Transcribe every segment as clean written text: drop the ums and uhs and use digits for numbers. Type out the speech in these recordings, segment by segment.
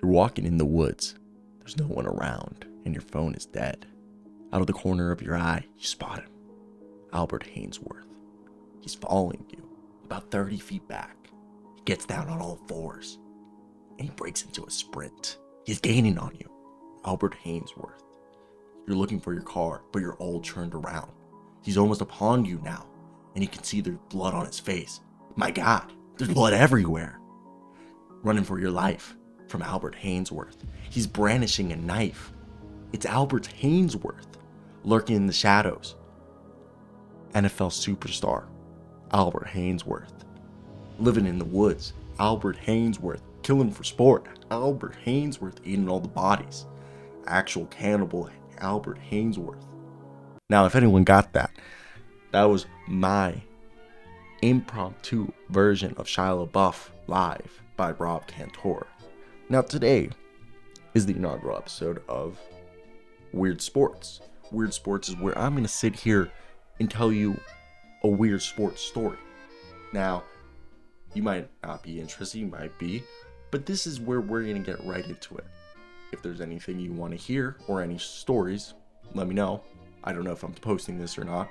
You're walking in the woods. There's no one around, and your phone is dead. Out of the corner of your eye, you spot him. Albert Hainsworth. He's following you, about 30 feet back. He gets down on all fours, and he breaks into a sprint. He's gaining on you. Albert Hainsworth. You're looking for your car, but you're all turned around. He's almost upon you now, and you can see there's blood on his face. My God, there's blood everywhere. Running for your life from Albert Hainsworth. He's brandishing a knife. It's Albert Hainsworth, lurking in the shadows. NFL superstar, Albert Hainsworth. Living in the woods, Albert Hainsworth. Killing for sport, Albert Hainsworth. Eating all the bodies. Actual cannibal, Albert Hainsworth. Now, if anyone got that, that was my impromptu version of Shia LaBeouf live by Rob Cantor. Now, today is the inaugural episode of Weird Sports. Weird Sports is where I'm going to sit here and tell you a weird sports story. Now, you might not be interested, you might be, but this is where we're going to get right into it. If there's anything you want to hear or any stories, let me know. I don't know if I'm posting this or not,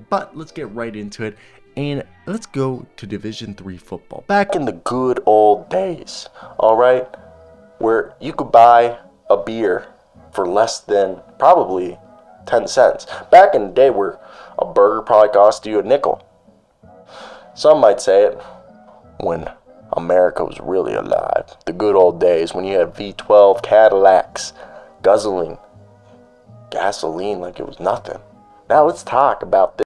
but let's get right into it, and let's go to Division III football. Back in the good old days, all right, where you could buy a beer for less than probably 10 cents. Back in the day where a burger probably cost you a nickel. Some might say it when America was really alive. The good old days when you had V12 Cadillacs guzzling gasoline like it was nothing. Now let's talk about this.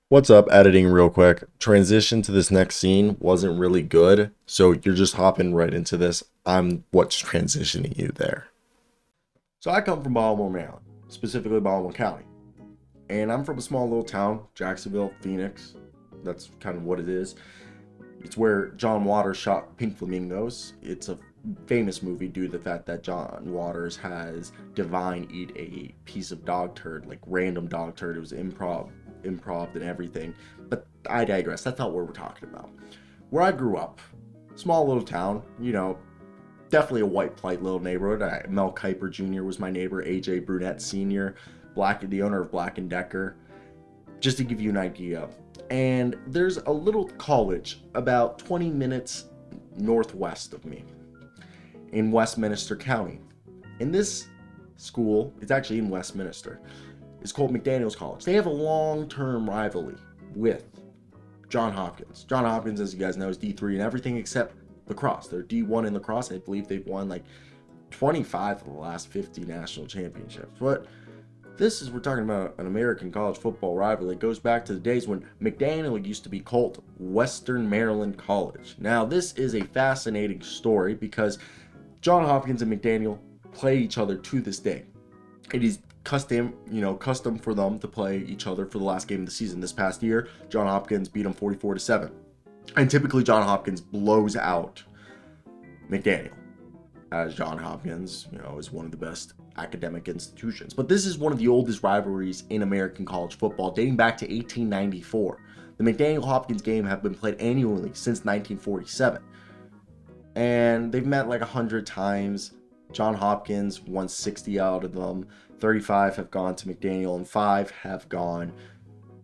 What's up, editing real quick. Transition to this next scene wasn't really good, so you're just hopping right into this. I'm what's transitioning you there. So I come from Baltimore, Maryland, specifically Baltimore County. And I'm from a small little town, Jacksonville, Phoenix. That's kind of what it is. It's where John Waters shot Pink Flamingos. It's a famous movie due to the fact that John Waters has Divine eat a piece of dog turd, like random dog turd. It was improv and everything. But I digress. That's not what we're talking about. Where I grew up, small little town, definitely a white plight little neighborhood. Mel Kiper Jr. was my neighbor, AJ Brunette Sr., the owner of Black & Decker, just to give you an idea. And there's a little college about 20 minutes northwest of me in Westminster County. And this school, it's actually in Westminster, it's called McDaniel's College. They have a long-term rivalry with Johns Hopkins. Johns Hopkins, as you guys know, is D3 and everything except lacrosse. They're D1 in lacrosse. I believe they've won like 25 of the last 50 national championships. But we're talking about an American college football rivalry. It goes back to the days when McDaniel used to be called Western Maryland College. Now, this is a fascinating story because Johns Hopkins and McDaniel play each other to this day. It is custom for them to play each other for the last game of the season. This past year, Johns Hopkins beat them 44-7. And typically, Johns Hopkins blows out McDaniel, as Johns Hopkins, is one of the best academic institutions. But this is one of the oldest rivalries in American college football, dating back to 1894. The McDaniel-Hopkins game have been played annually since 1947. And they've met like 100 times. Johns Hopkins won 60 out of them. 35 have gone to McDaniel, and 5 have gone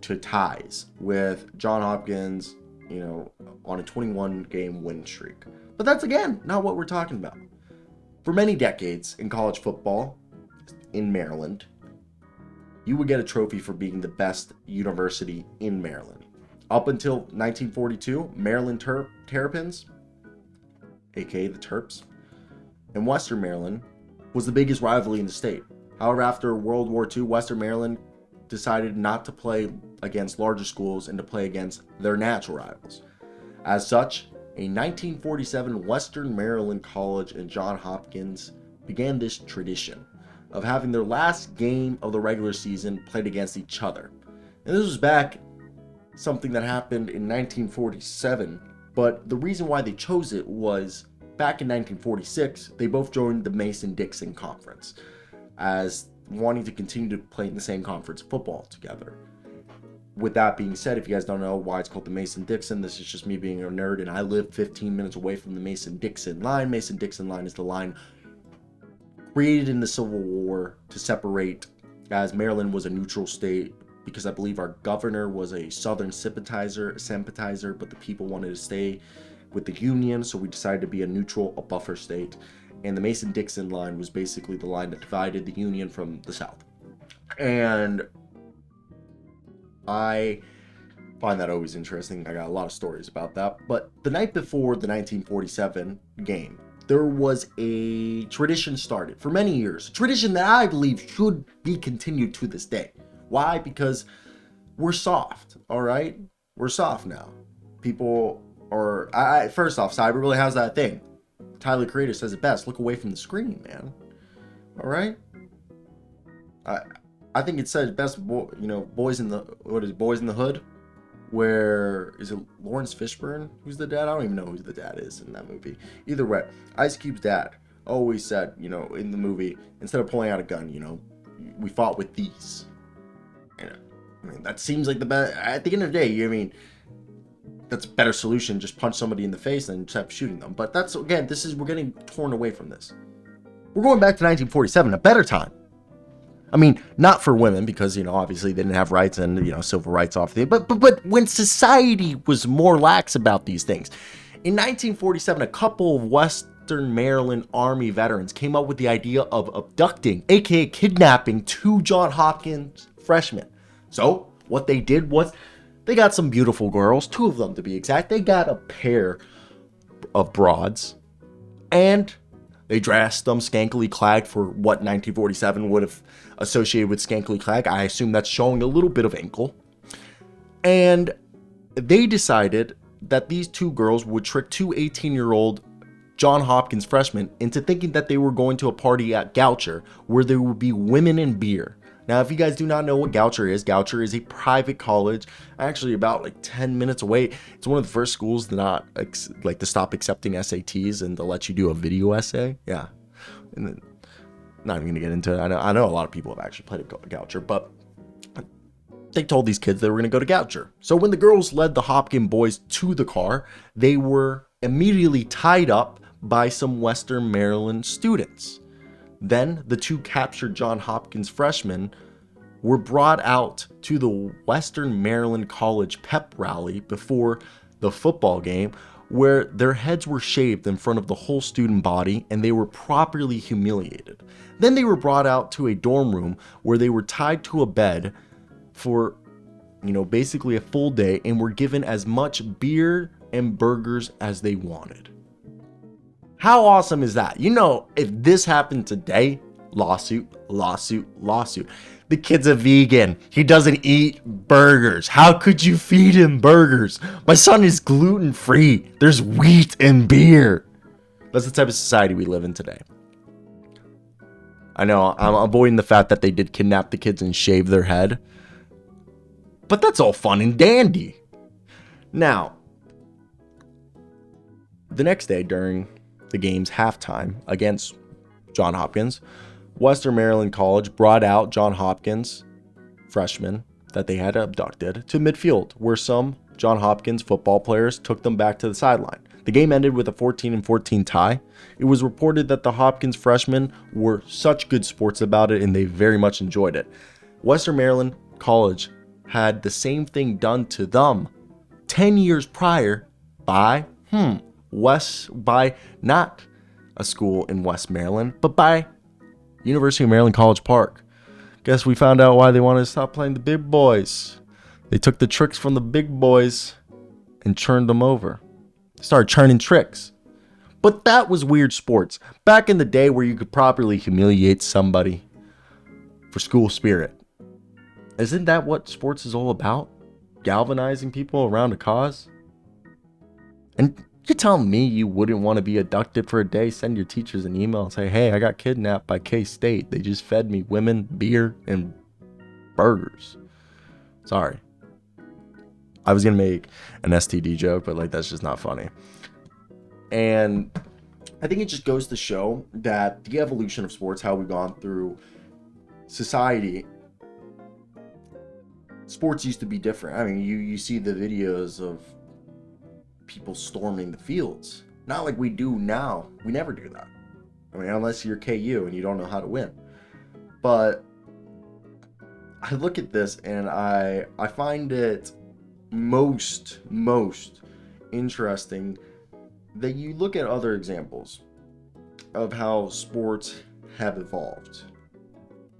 to ties, with Johns Hopkins, on a 21-game win streak. But that's, again, not what we're talking about. For many decades in college football in Maryland, you would get a trophy for being the best university in Maryland. Up until 1942, Maryland Terrapins, aka the Terps, and Western Maryland was the biggest rivalry in the state. However, after World War II, Western Maryland decided not to play against larger schools and to play against their natural rivals. As such, a 1947 Western Maryland College and Johns Hopkins began this tradition of having their last game of the regular season played against each other. And this was back something that happened in 1947, but the reason why they chose it was back in 1946, they both joined the Mason-Dixon Conference as wanting to continue to play in the same conference football together. with that being said, if you guys don't know why it's called the Mason-Dixon, this is just me being a nerd, and I live 15 minutes away from the Mason-Dixon line. Mason-Dixon line is the line created in the Civil War to separate, as Maryland was a neutral state, because I believe our governor was a Southern sympathizer, but the people wanted to stay with the Union, so we decided to be a neutral, a buffer state. And the Mason-Dixon line was basically the line that divided the Union from the South. And I find that always interesting. I got a lot of stories about that. But the night before the 1947 game, there was a tradition started for many years. A tradition that I believe should be continued to this day. Why? Because we're soft, all right? We're soft now. People are... first off, Cyber really has that thing. Tyler Creator says it best. Look away from the screen, man. All right? I think it says best, Boys in the Hood? Where, is it Lawrence Fishburne who's the dad? I don't even know who the dad is in that movie. Either way, Ice Cube's dad always said, in the movie, instead of pulling out a gun, we fought with these. That seems like the best. At the end of the day, that's a better solution. Just punch somebody in the face and just have shooting them. But that's, again, we're getting torn away from this. We're going back to 1947, a better time. Not for women, because, obviously they didn't have rights and, civil rights off the... But when society was more lax about these things. In 1947, a couple of Western Maryland Army veterans came up with the idea of abducting, aka kidnapping, two Johns Hopkins freshmen. So, what they did was, they got some beautiful girls, two of them to be exact. They got a pair of broads, and they dressed them skankily clad for what 1947 would have associated with skankily clad. I assume that's showing a little bit of ankle. And they decided that these two girls would trick two 18-year-old Johns Hopkins freshmen into thinking that they were going to a party at Goucher where there would be women and beer. Now, if you guys do not know what Goucher is a private college, actually about 10 minutes away. It's one of the first schools to not to stop accepting SATs and to let you do a video essay. Yeah, and then, not even gonna get into it. I know a lot of people have actually played at Goucher, but they told these kids they were gonna go to Goucher. So when the girls led the Hopkins boys to the car, they were immediately tied up by some Western Maryland students. Then the two captured Johns Hopkins freshmen were brought out to the Western Maryland College pep rally before the football game, where their heads were shaved in front of the whole student body and they were properly humiliated. Then they were brought out to a dorm room where they were tied to a bed for, basically a full day, and were given as much beer and burgers as they wanted. How awesome is that? If this happened today, lawsuit. The kid's a vegan. He doesn't eat burgers. How could you feed him burgers? My son is gluten-free. There's wheat and beer. That's the type of society we live in today. I know, I'm avoiding the fact that they did kidnap the kids and shave their head. But that's all fun and dandy. Now, the next day during the game's halftime against Johns Hopkins, Western Maryland College brought out Johns Hopkins freshmen that they had abducted to midfield, where some Johns Hopkins football players took them back to the sideline. The game ended with a 14-14 tie. It was reported that the Hopkins freshmen were such good sports about it and they very much enjoyed it. Western Maryland College had the same thing done to them 10 years prior by not a school in West Maryland, but by University of Maryland College Park. Guess we found out why they wanted to stop playing the big boys. They took the tricks from the big boys and churned them over. Started churning tricks. But that was weird sports. Back in the day where you could properly humiliate somebody for school spirit. Isn't that what sports is all about? Galvanizing people around a cause? And you're telling me you wouldn't want to be abducted for a day, send your teachers an email and say, hey, I got kidnapped by K-State. They just fed me women, beer, and burgers. Sorry. I was going to make an STD joke, but that's just not funny. And I think it just goes to show that the evolution of sports, how we've gone through society, sports used to be different. I mean, you see the videos of people storming the fields. Not like we do now. We never do that. I mean, unless you're KU and you don't know how to win. But I look at this and I find it most interesting that you look at other examples of how sports have evolved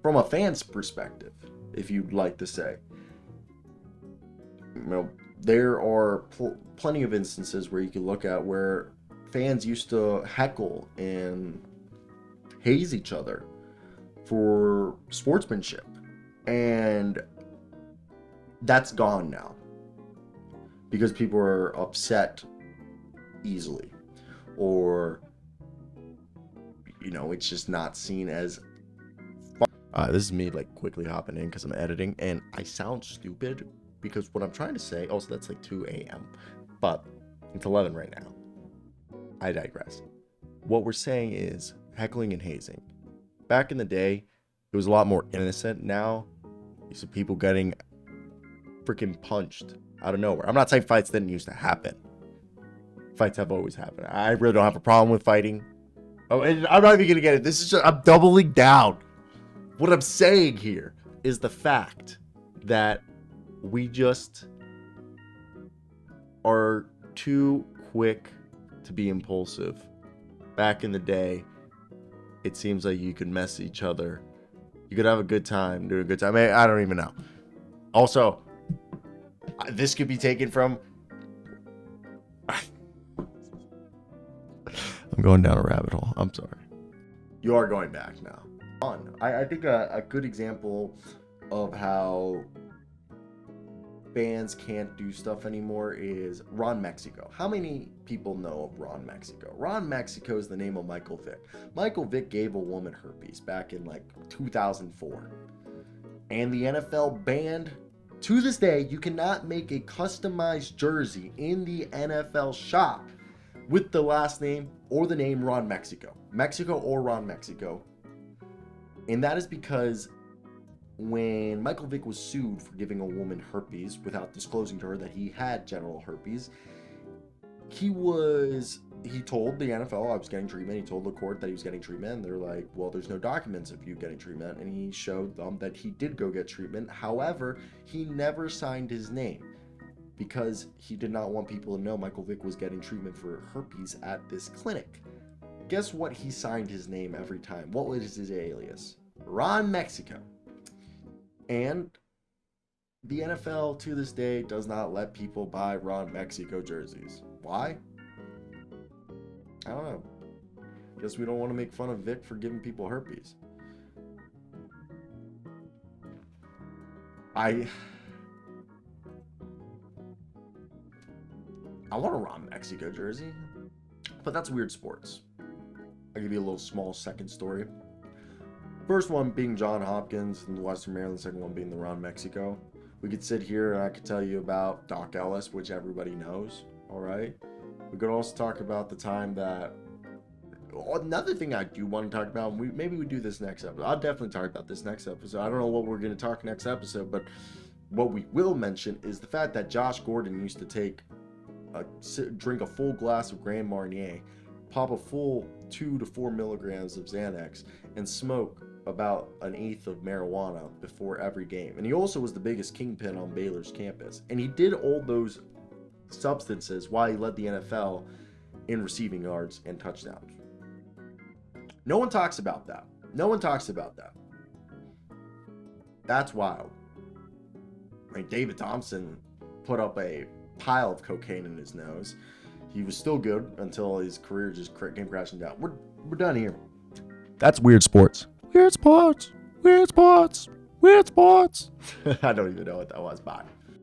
from a fan's perspective, if you'd like to say. You know, there are plenty of instances where you can look at where fans used to heckle and haze each other for sportsmanship, and that's gone now because people are upset easily, or it's just not seen as fun. This is me like quickly hopping in because I'm editing and I sound stupid because what I'm trying to say, also that's like 2 a.m. but it's 11 right now. I digress. What we're saying is heckling and hazing. Back in the day, it was a lot more innocent. Now, you see people getting freaking punched out of nowhere. I'm not saying fights didn't used to happen. Fights have always happened. I really don't have a problem with fighting. Oh, and I'm not even gonna get it. This is just, I'm doubling down. What I'm saying here is the fact that we just are too quick to be impulsive. Back in the day, it seems like you could mess each other. You could have a good time, do a good time. I don't even know. Also, this could be taken from... I'm going down a rabbit hole. I'm sorry. You are going back now. I think a good example of how fans can't do stuff anymore is Ron Mexico. How many people know of Ron Mexico? Ron Mexico is the name of Michael Vick. Michael Vick gave a woman herpes back in like 2004. And the NFL banned, to this day, you cannot make a customized jersey in the NFL shop with the last name or the name Ron Mexico. Mexico or Ron Mexico. And that is because when Michael Vick was sued for giving a woman herpes without disclosing to her that he had genital herpes, he told the NFL I was getting treatment. He told the court that he was getting treatment. And they're like, well, there's no documents of you getting treatment. And he showed them that he did go get treatment. However, he never signed his name because he did not want people to know Michael Vick was getting treatment for herpes at this clinic. Guess what? He signed his name every time. What was his alias? Ron Mexico. And the NFL to this day does not let people buy Ron Mexico jerseys. Why? I don't know. Guess we don't want to make fun of Vic for giving people herpes. I want a Ron Mexico jersey, but that's weird sports. I'll give you a little small second story. First one being Johns Hopkins in Western Maryland, second one being the Ron Mexico. We could sit here and I could tell you about Doc Ellis, which everybody knows, all right? We could also talk about the time that... Another thing I do want to talk about, maybe we do this next episode. I'll definitely talk about this next episode. I don't know what we're going to talk next episode, but what we will mention is the fact that Josh Gordon used to drink a full glass of Grand Marnier, pop a full 2 to 4 milligrams of Xanax, and smoke about 1/8 of marijuana before every game. And he also was the biggest kingpin on Baylor's campus. And he did all those substances while he led the NFL in receiving yards and touchdowns. No one talks about that. No one talks about that. That's wild. I mean, David Thompson put up a pile of cocaine in his nose. He was still good until his career just came crashing down. We're done here. That's weird sports. Weird sports. Weird sports. Weird sports. I don't even know what that was. Bye.